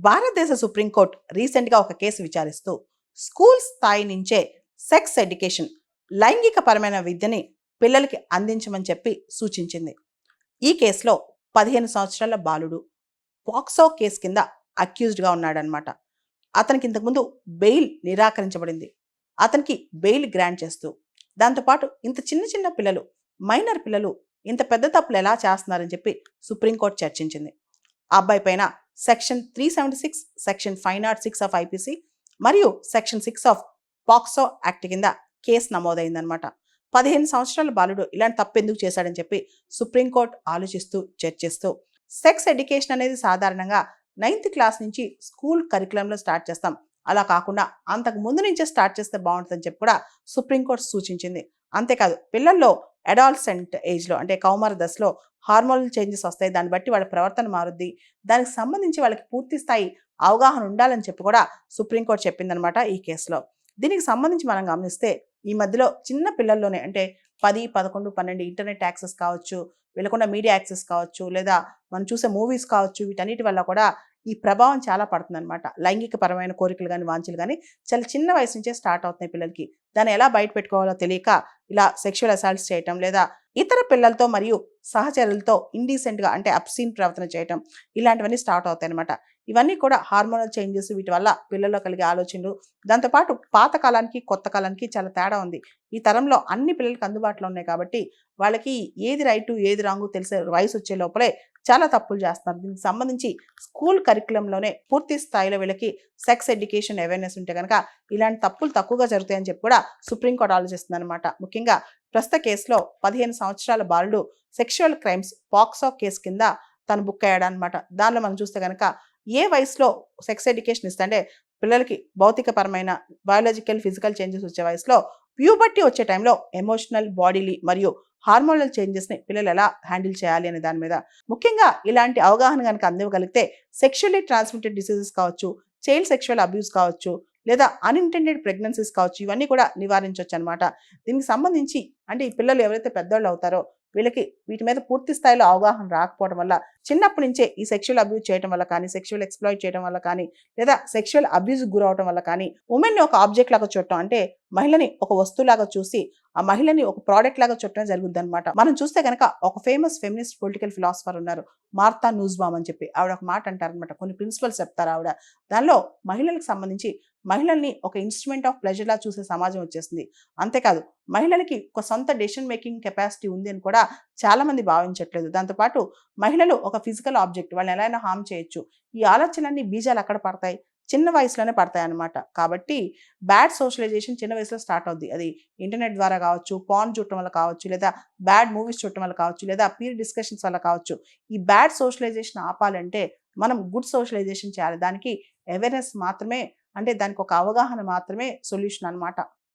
భారతదేశ సుప్రీంకోర్టు రీసెంట్గా ఒక కేసు విచారిస్తూ స్కూల్ స్థాయి నుంచే సెక్స్ ఎడ్యుకేషన్ లైంగికపరమైన విద్యని పిల్లలకి అందించమని చెప్పి సూచించింది. ఈ కేసులో 15 సంవత్సరాల బాలుడు పాక్సో కేసు కింద అక్యూజ్డ్గా ఉన్నాడనమాట. అతనికి ఇంతకుముందు బెయిల్ నిరాకరించబడింది. అతనికి బెయిల్ గ్రాంట్ చేస్తూ దాంతోపాటు ఇంత చిన్న చిన్న పిల్లలు, మైనర్ పిల్లలు ఇంత పెద్ద తప్పులు ఎలా చేస్తున్నారని చెప్పి సుప్రీంకోర్టు చర్చించింది. ఆ అబ్బాయి పైన సెక్షన్ 376, సెక్షన్ 506 ఆఫ్ ఐపీసీ మరియు సెక్షన్ 6 ఆఫ్ పాక్సో యాక్ట్ కింద కేసు నమోదైందనమాట. 15 సంవత్సరాల బాలుడు ఇలాంటి తప్పు ఎందుకు చేశాడని చెప్పి సుప్రీంకోర్టు ఆలోచిస్తూ చర్చిస్తూ సెక్స్ ఎడ్యుకేషన్ అనేది సాధారణంగా 9th క్లాస్ నుంచి స్కూల్ కరికులంలో స్టార్ట్ చేస్తాం. అలా కాకుండా అంతకు ముందు నుంచే స్టార్ట్ చేస్తే బాగుంటుందని చెప్పి కూడా సుప్రీంకోర్టు సూచించింది. అంతేకాదు పిల్లల్లో అడాల్సెంట్ ఏజ్లో అంటే కౌమార దశలో హార్మోనల్ చేంజెస్ వస్తాయి. దాన్ని బట్టి వాళ్ళ ప్రవర్తన మారుద్ది. దానికి సంబంధించి వాళ్ళకి పూర్తి స్థాయి అవగాహన ఉండాలని చెప్పి కూడా సుప్రీంకోర్టు చెప్పిందనమాట ఈ కేసులో. దీనికి సంబంధించి మనం గమనిస్తే ఈ మధ్యలో చిన్న పిల్లల్లోనే అంటే 10, 11, 12 ఇంటర్నెట్ యాక్సెస్ కావచ్చు, వీళ్ళకుండా మీడియా యాక్సెస్ కావచ్చు, లేదా మనం చూసే మూవీస్ కావచ్చు, వీటన్నిటి వల్ల కూడా ఈ ప్రభావం చాలా పడుతుందన్నమాట. లైంగికపరమైన కోరికలు కానీ వాంఛలు కానీ చాలా చిన్న వయసు నుంచే స్టార్ట్ అవుతున్నాయి పిల్లలకి. దాన్ని ఎలా బయట పెట్టుకోవాలో తెలియక ఇలా సెక్షువల్ అసాల్ట్స్ చేయటం, లేదా ఇతర పిల్లలతో మరియు సహచరులతో ఇండీసెంట్గా అంటే అబ్సీన్ ప్రవర్తన చేయటం, ఇలాంటివన్నీ స్టార్ట్ అవుతాయి అనమాట. ఇవన్నీ కూడా హార్మోనల్ చేంజెస్, వీటి వల్ల పిల్లల్లో కలిగే ఆలోచనలు. దాంతోపాటు పాత కాలానికి కొత్త కాలానికి చాలా తేడా ఉంది. ఈ తరంలో అన్ని పిల్లలకి అందుబాటులో ఉన్నాయి కాబట్టి వాళ్ళకి ఏది రైటు ఏది రాంగు తెలిసే వయసు వచ్చే లోపలే చాలా తప్పులు చేస్తున్నారు. దీనికి సంబంధించి స్కూల్ కరికులంలోనే పూర్తి స్థాయిలో వీళ్ళకి సెక్స్ ఎడ్యుకేషన్ అవేర్నెస్ ఉంటే కనుక ఇలాంటి తప్పులు తక్కువగా జరుగుతాయని చెప్పి కూడా సుప్రీంకోర్టు ఆలోచిస్తుంది అనమాట. ముఖ్యంగా ప్రస్తుత కేసులో 15 సంవత్సరాల బాలుడు సెక్షువల్ క్రైమ్స్ పాక్సో కేసు కింద తను బుక్ అయ్యాడనమాట. దానిలో మనం చూస్తే కనుక ఏ వయసులో సెక్స్ ఎడ్యుకేషన్ ఇస్తే అంటే పిల్లలకి భౌతికపరమైన బయాలజికల్ ఫిజికల్ చేంజెస్ వచ్చే వయసులో ప్యూబర్టీ వచ్చే టైంలో ఎమోషనల్, బాడీలీ మరియు హార్మోనల్ చేంజెస్ని పిల్లలు ఎలా హ్యాండిల్ చేయాలి అనే దాని మీద ముఖ్యంగా ఇలాంటి అవగాహన కనుక అందివ్వగలిగితే సెక్షువల్లీ ట్రాన్స్మిటెడ్ డిసీజెస్ కావచ్చు, చైల్డ్ సెక్షువల్ అబ్యూస్ కావచ్చు, లేదా అన్ఇంటెండెడ్ ప్రెగ్నెన్సీస్ కావచ్చు, ఇవన్నీ కూడా నివారించవచ్చు అనమాట. దీనికి సంబంధించి అంటే ఈ పిల్లలు ఎవరైతే పెద్దవాళ్ళు అవుతారో వీళ్ళకి వీటి మీద పూర్తి స్థాయిలో అవగాహన రాకపోవడం వల్ల చిన్నప్పటి నుంచే ఈ సెక్షువల్ అబ్యూజ్ చేయడం వల్ల కానీ, సెక్షువల్ ఎక్స్ప్లాయిట్ చేయడం వల్ల కానీ, లేదా సెక్షువల్ అబ్యూజ్ గురవడం వల్ల కానీ ఉమెన్ని ఒక ఆబ్జెక్ట్ లాగా చూడటం అంటే మహిళని ఒక వస్తువులాగా చూసి ఆ మహిళని ఒక ప్రోడక్ట్ లాగా చూడటం జరుగుద్ది అనమాట. మనం చూస్తే కనుక ఒక ఫేమస్ ఫెమినిస్ట్ పొలిటికల్ ఫిలాసఫర్ ఉన్నారు, మార్తా నూస్బామ్ అని చెప్పి. ఆవిడ ఒక మాట అంటారనమాట, కొన్ని ప్రిన్సిపల్స్ చెప్తారు ఆవిడ. దానిలో మహిళలకు సంబంధించి మహిళల్ని ఒక ఇన్స్ట్రుమెంట్ ఆఫ్ ప్లెజర్ లా చూసే సమాజం వచ్చేసింది. అంతేకాదు మహిళలకి ఒక సొంత డెసిషన్ మేకింగ్ కెపాసిటీ ఉంది అని కూడా చాలా మంది భావించట్లేదు. దాంతోపాటు మహిళలు ఒక ఫిజికల్ ఆబ్జెక్ట్, వాళ్ళని ఎలా అయినా హార్మ్ చేయొచ్చు. ఈ ఆలోచనలన్నీ బీజాలు అక్కడ పడతాయి, చిన్న వయసులోనే పడతాయి అనమాట. కాబట్టి బ్యాడ్ సోషలైజేషన్ చిన్న వయసులో స్టార్ట్ అవుద్ది. అది ఇంటర్నెట్ ద్వారా కావచ్చు, పార్న్ చూడటం వల్ల కావచ్చు, లేదా బ్యాడ్ మూవీస్ చూడటం వల్ల కావచ్చు, లేదా పీర్ డిస్కషన్స్ వల్ల కావచ్చు. ఈ బ్యాడ్ సోషలైజేషన్ ఆపాలంటే మనం గుడ్ సోషలైజేషన్ చేయాలి. దానికి అవేర్నెస్ మాత్రమే, అంటే దానికి ఒక అవగాహన మాత్రమే సొల్యూషన్ అనమాట.